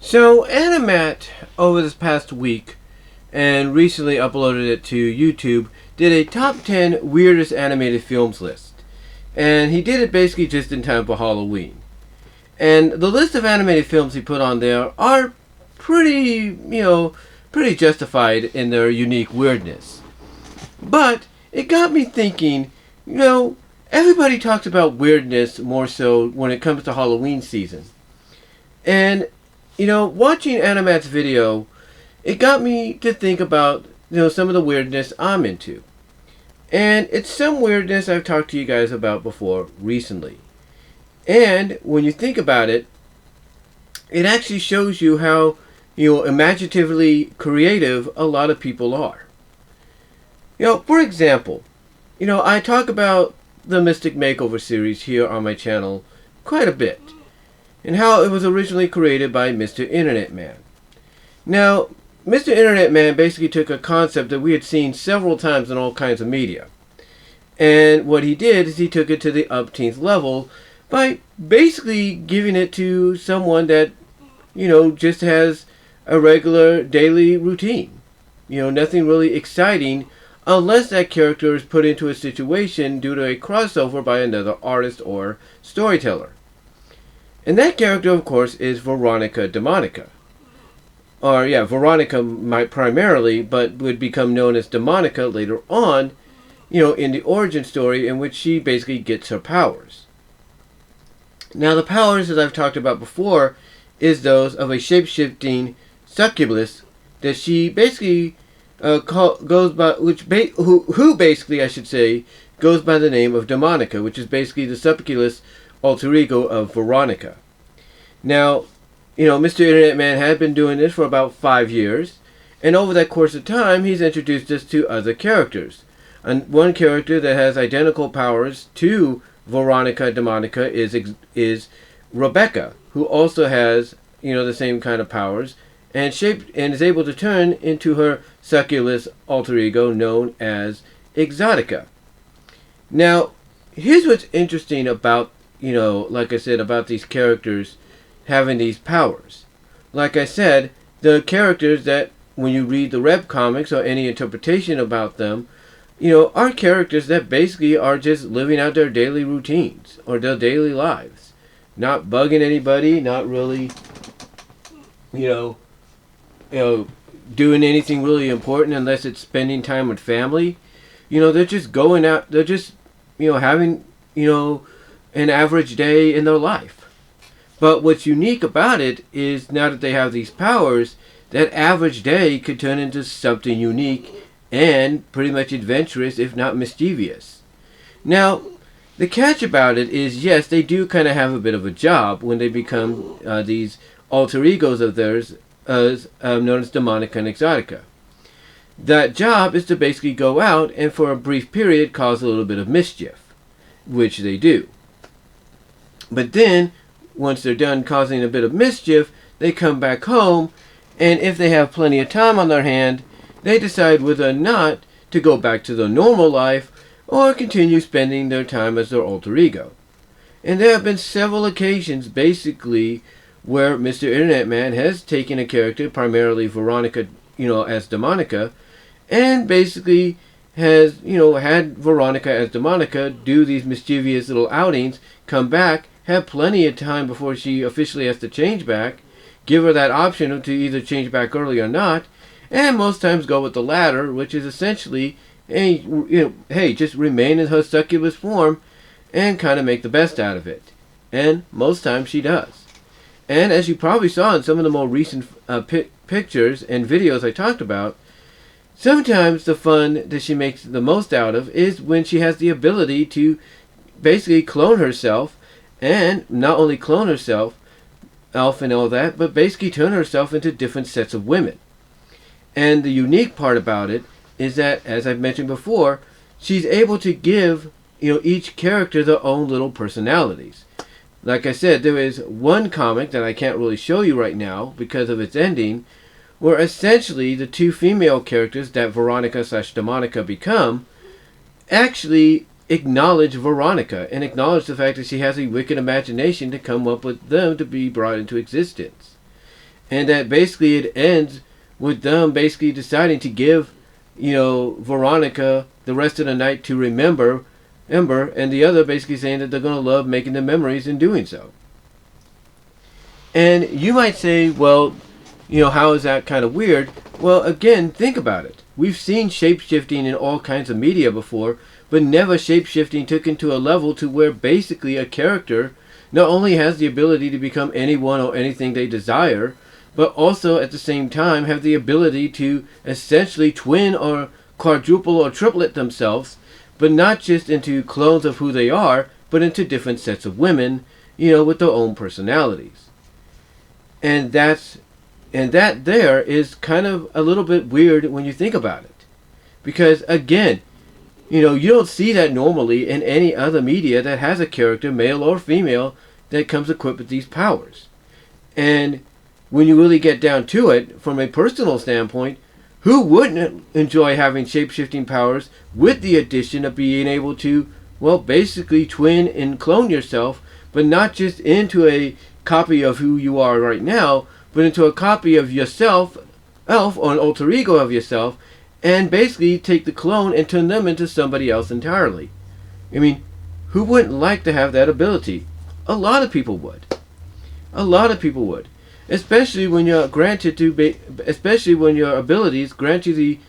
So, Animat, over this past week, and recently uploaded it to YouTube, did a top 10 weirdest animated films list. And he did it basically just in time for Halloween. And the list of animated films he put on there are pretty justified in their unique weirdness. But it got me thinking, everybody talks about weirdness more so when it comes to Halloween season. And watching Animat's video, it got me to think about, some of the weirdness I'm into. And it's some weirdness I've talked to you guys about before recently. And when you think about it, it actually shows you how, imaginatively creative a lot of people are. For example, I talk about the Mystic Makeover series here on my channel quite a bit, and how it was originally created by Mr. Internet Man. Now, Mr. Internet Man basically took a concept that we had seen several times in all kinds of media. And what he did is he took it to the umpteenth level by basically giving it to someone that, just has a regular daily routine. Nothing really exciting unless that character is put into a situation due to a crossover by another artist or storyteller. And that character, of course, is Veronica Demonica. Veronica might primarily, but would become known as Demonica later on, in the origin story in which she basically gets her powers. Now, the powers, as I've talked about before, is those of a shapeshifting succubus that she basically goes by, who basically, I should say, goes by the name of Demonica, which is basically the succubus alter ego of Veronica. Now, Mr. Internet Man had been doing this for about 5 years, and over that course of time, he's introduced us to other characters. And one character that has identical powers to Veronica Demonica is Rebecca, who also has, the same kind of powers, and is able to turn into her succubus alter ego known as Exotica. Now, here's what's interesting about, like I said, about these characters having these powers. Like I said, the characters that, when you read the Rep comics or any interpretation about them, are characters that basically are just living out their daily routines or their daily lives. Not bugging anybody, not really, doing anything really important unless it's spending time with family. They're just going out, they're just, having, an average day in their life. But what's unique about it is now that they have these powers, that average day could turn into something unique and pretty much adventurous, if not mischievous. Now, the catch about it is, yes, they do kind of have a bit of a job when they become these alter egos of theirs, known as Demonica and Exotica. That job is to basically go out and for a brief period cause a little bit of mischief, which they do. But then, once they're done causing a bit of mischief, they come back home, and if they have plenty of time on their hand, they decide whether or not to go back to their normal life or continue spending their time as their alter ego. And there have been several occasions, basically, where Mr. Internet Man has taken a character, primarily Veronica, as Demonica, and basically has, had Veronica as Demonica do these mischievous little outings, come back, have plenty of time before she officially has to change back, give her that option to either change back early or not, and most times go with the latter, which is essentially, hey, just remain in her succubus form and kind of make the best out of it. And most times she does. And as you probably saw in some of the more recent pictures and videos I talked about, sometimes the fun that she makes the most out of is when she has the ability to basically clone herself, and not only clone herself, elf and all that, but basically turn herself into different sets of women. And the unique part about it is that, as I've mentioned before, she's able to give, each character their own little personalities. Like I said, there is one comic that I can't really show you right now because of its ending, where essentially the two female characters that Veronica/Demonica become actually acknowledge Veronica and acknowledge the fact that she has a wicked imagination to come up with them to be brought into existence. And that basically it ends with them basically deciding to give, Veronica the rest of the night to remember Ember, and the other basically saying that they're going to love making the memories in doing so. And you might say, well, how is that kind of weird? Well, again, think about it. We've seen shapeshifting in all kinds of media before, but never shapeshifting took into a level to where basically a character not only has the ability to become anyone or anything they desire, but also at the same time have the ability to essentially twin or quadruple or triplet themselves, but not just into clones of who they are, but into different sets of women, with their own personalities. And that there is kind of a little bit weird when you think about it. Because again, you don't see that normally in any other media that has a character, male or female, that comes equipped with these powers. And when you really get down to it, from a personal standpoint, who wouldn't enjoy having shape-shifting powers with the addition of being able to, well, basically twin and clone yourself, but not just into a copy of who you are right now, but into a copy of yourself, or an alter ego of yourself, and basically take the clone and turn them into somebody else entirely. I mean, who wouldn't like to have that ability? A lot of people would. A lot of people would. Especially when you're granted to especially when your abilities grant you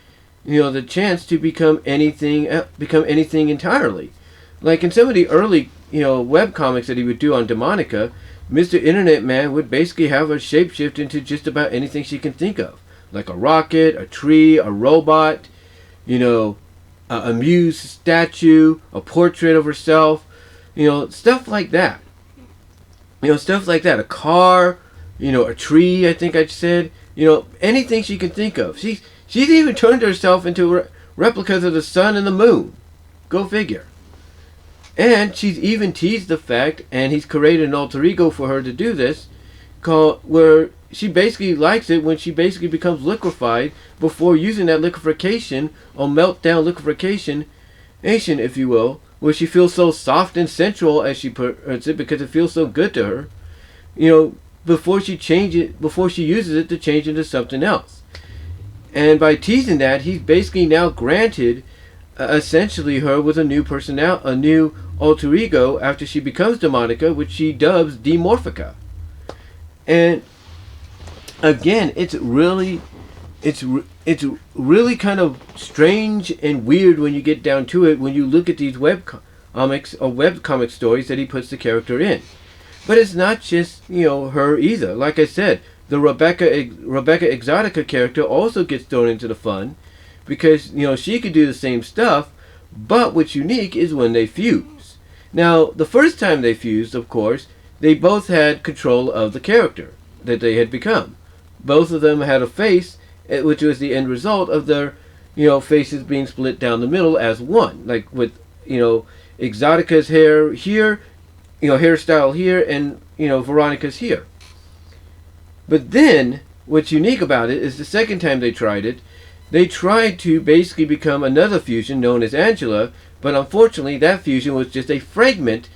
the chance to become anything entirely. Like in some of the early, web comics that he would do on Demonica, Mr. Internet Man would basically have her shapeshift into just about anything she can think of. Like a rocket, a tree, a robot, a muse statue, a portrait of herself, stuff like that. Stuff like that. A car, a tree, I think I said, anything she can think of. She's even turned herself into replicas of the sun and the moon. Go figure. And she's even teased the fact, and he's created an alter ego for her to do this, where she basically likes it when she basically becomes liquefied before using that liquefaction, or meltdown liquefaction, if you will, where she feels so soft and sensual, as she puts it, because it feels so good to her, before she uses it to change into something else. And by teasing that, he's basically now granted essentially her with a new alter ego after she becomes Demonica, which she dubs Demorphica. And again, it's really kind of strange and weird when you get down to it, when you look at these web comic stories that he puts the character in. But it's not just, her either. Like I said, the Rebecca Exotica character also gets thrown into the fun because, she could do the same stuff, but what's unique is when they fuse. Now, the first time they fused, of course, they both had control of the character that they had become. Both of them had a face, which was the end result of their, faces being split down the middle as one. Like with, Exotica's hair here, hairstyle here, and, Veronica's here. But then, what's unique about it is the second time they tried to basically become another fusion known as Angela, but unfortunately that fusion was just a fragment,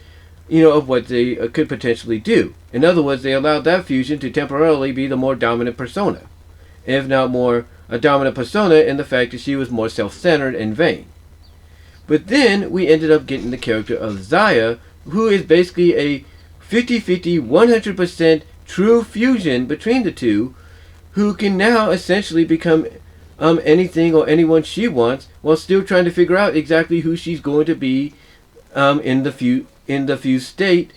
of what they could potentially do. In other words, they allowed that fusion to temporarily be the more dominant persona, if not more a dominant persona in the fact that she was more self-centered and vain. But then we ended up getting the character of Zaya, who is basically a 50-50, 100% true fusion between the two, who can now essentially become anything or anyone she wants, while still trying to figure out exactly who she's going to be in the fused state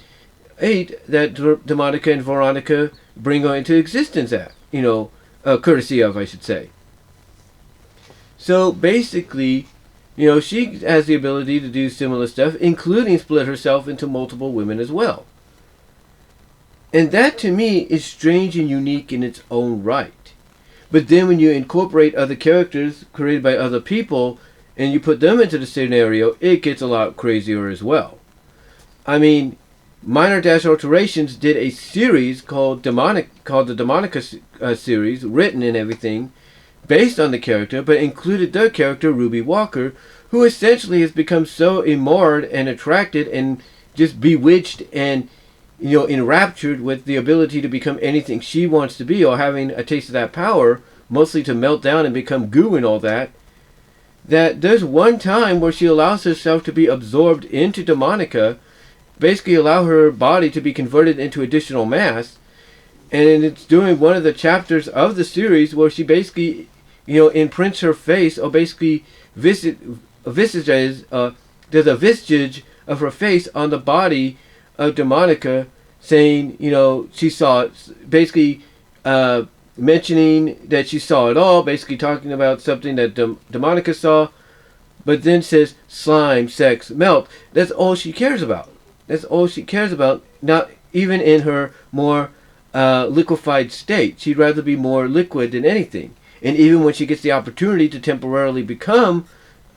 that Demonica and Veronica bring her into existence at, courtesy of, I should say. So basically, she has the ability to do similar stuff, including split herself into multiple women as well. And that to me is strange and unique in its own right. But then when you incorporate other characters created by other people and you put them into the scenario, it gets a lot crazier as well. I mean, Minor Dash Alterations did a series called the Demonica series, written and everything, based on the character, but included their character, Ruby Walker, who essentially has become so immured and attracted and just bewitched and, enraptured with the ability to become anything she wants to be, or having a taste of that power, mostly to melt down and become goo and all that, that there's one time where she allows herself to be absorbed into Demonica, basically allow her body to be converted into additional mass, and it's during one of the chapters of the series where she basically, imprints her face, or basically there's a vestige of her face on the body of Demonica, saying, she saw it, basically mentioning that she saw it all, basically talking about something that Demonica saw, but then says slime, sex, melt. That's all she cares about. That's all she cares about, not even in her more liquefied state. She'd rather be more liquid than anything. And even when she gets the opportunity to temporarily become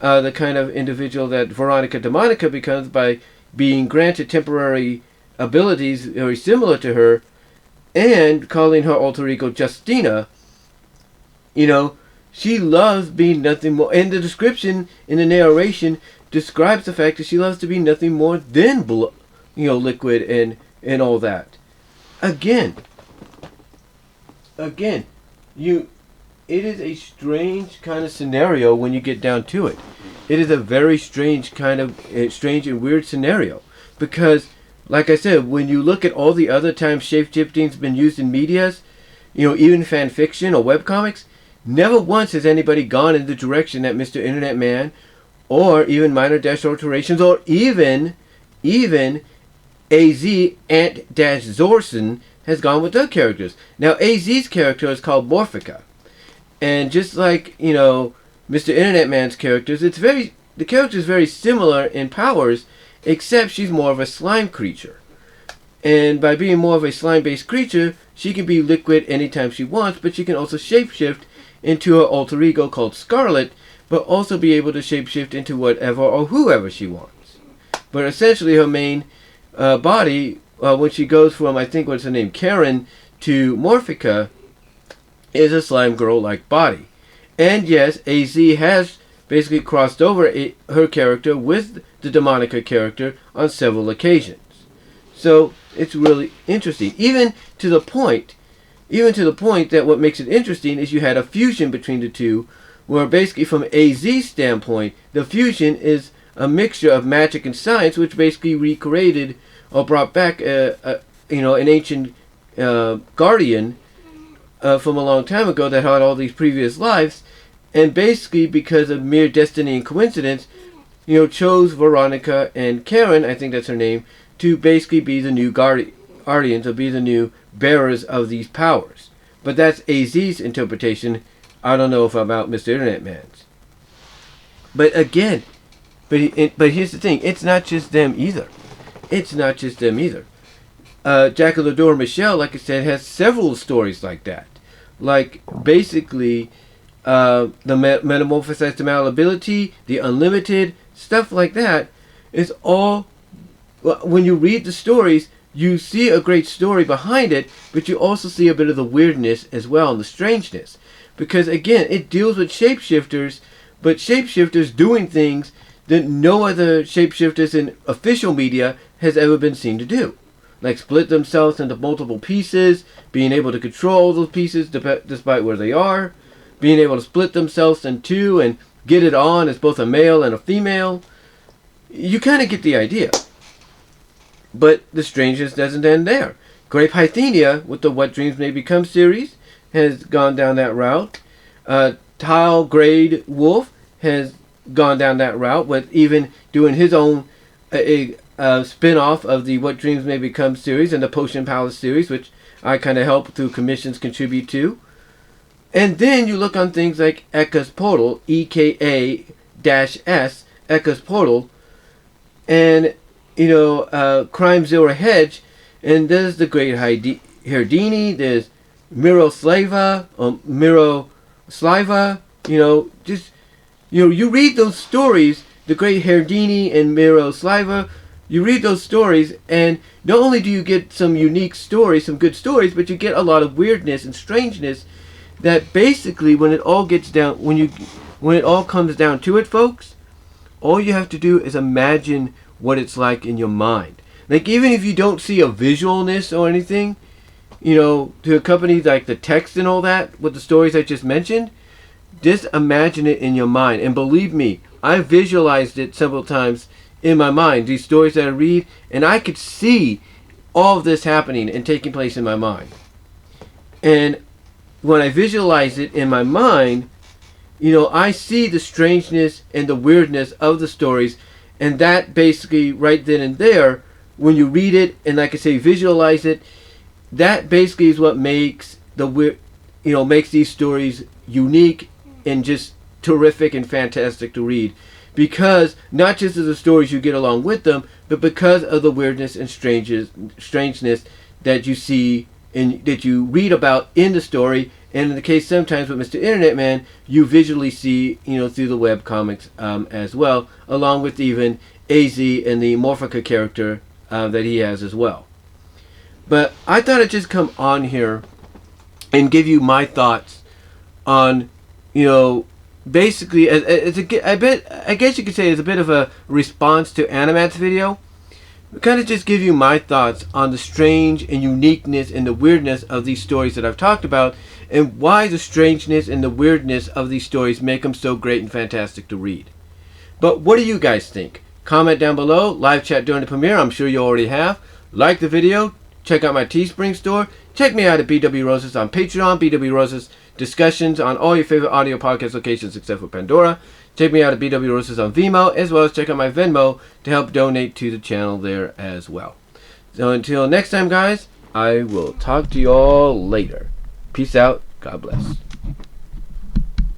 the kind of individual that Veronica Demonica becomes by being granted temporary abilities very similar to her, and calling her alter ego Justina, she loves being nothing more. And the description in the narration describes the fact that she loves to be nothing more than liquid and all that. Again, it is a strange kind of scenario when you get down to it. It is a very strange and weird scenario, because, like I said, when you look at all the other times shape-shifting's been used in medias, even fan fiction or webcomics, never once has anybody gone in the direction that Mr. Internet Man, or even Minor Dash Alterations, or even AZ Ant-Zorson has gone with their characters. Now, AZ's character is called Morphica. And just like, Mr. Internet Man's characters, the character is very similar in powers, except she's more of a slime creature. And by being more of a slime-based creature, she can be liquid anytime she wants, but she can also shapeshift into her alter ego called Scarlet, but also be able to shapeshift into whatever or whoever she wants. But essentially her main body, when she goes from, I think what's her name, Karen, to Morphica, is a slime girl-like body. And yes, AZ has basically crossed over her character with the Demonica character on several occasions. So it's really interesting. Even to the point that what makes it interesting is you had a fusion between the two, where basically from AZ's standpoint, the fusion is a mixture of magic and science, which basically recreated or brought back an ancient guardian from a long time ago that had all these previous lives, and basically because of mere destiny and coincidence, chose Veronica and Karen, I think that's her name, to basically be the new guardians, or be the new bearers of these powers. But that's AZ's interpretation. I don't know if about Mr. Internet Man's. But again, but here's the thing, it's not just them either. Jacques Michel, like I said, has several stories like that. Like, basically, the Metamorphosized Malleability, the Unlimited, stuff like that, is all, when you read the stories, you see a great story behind it, but you also see a bit of the weirdness as well, and the strangeness. Because, again, it deals with shapeshifters, but shapeshifters doing things that no other shapeshifters in official media has ever been seen to do. Like split themselves into multiple pieces, being able to control all those pieces despite where they are, being able to split themselves in two and get it on as both a male and a female. You kind of get the idea. But the strangeness doesn't end there. Grape Hythenia, with the What Dreams May Become series, has gone down that route. Tile Grade Wolf has gone down that route, with even doing his own spin-off of the What Dreams May Become series and the Potion Palace series, which I kind of help through commissions contribute to. And then you look on things like Eka's Portal, EKA-S, Eka's Portal, and, Crime Zero Hedge, and there's the Great Herdini, there's Miroslava, you read those stories, the Great Herdini and Miroslava, you read those stories, and not only do you get some unique stories, some good stories, but you get a lot of weirdness and strangeness that basically, when it all comes down to it, folks, all you have to do is imagine what it's like in your mind. Like, even if you don't see a visualness or anything, you know, to accompany like the text and all that with the stories I just mentioned, just imagine it in your mind. And believe me, I visualized it several times in my mind, these stories that I read, and I could see all of this happening and taking place in my mind. And when I visualize it in my mind, you know, I see the strangeness and the weirdness of the stories, and that basically right then and there, when you read it and like I say, visualize it, that basically is what makes makes these stories unique and just terrific and fantastic to read. Because not just of the stories you get along with them, but because of the weirdness and strangeness that you see and that you read about in the story. And in the case sometimes with Mr. Internet Man, you visually see, you know, through the web comics as well, along with even AZ and the Morphica character that he has as well. But I thought I'd just come on here and give you my thoughts on, you know, basically, I guess you could say it's a bit of a response to Animat's video. Kind of just give you my thoughts on the strange and uniqueness and the weirdness of these stories that I've talked about, and why the strangeness and the weirdness of these stories make them so great and fantastic to read. But what do you guys think? Comment down below, live chat during the premiere, I'm sure you already have. Like the video, check out my Teespring store, check me out at BW Roses on Patreon, BW Roses discussions on all your favorite audio podcast locations except for Pandora. Check me out at BW Roses on VENMO, as well as check out my Venmo to help donate to the channel there as well. So until next time, guys, I will talk to you all later. Peace out. God bless.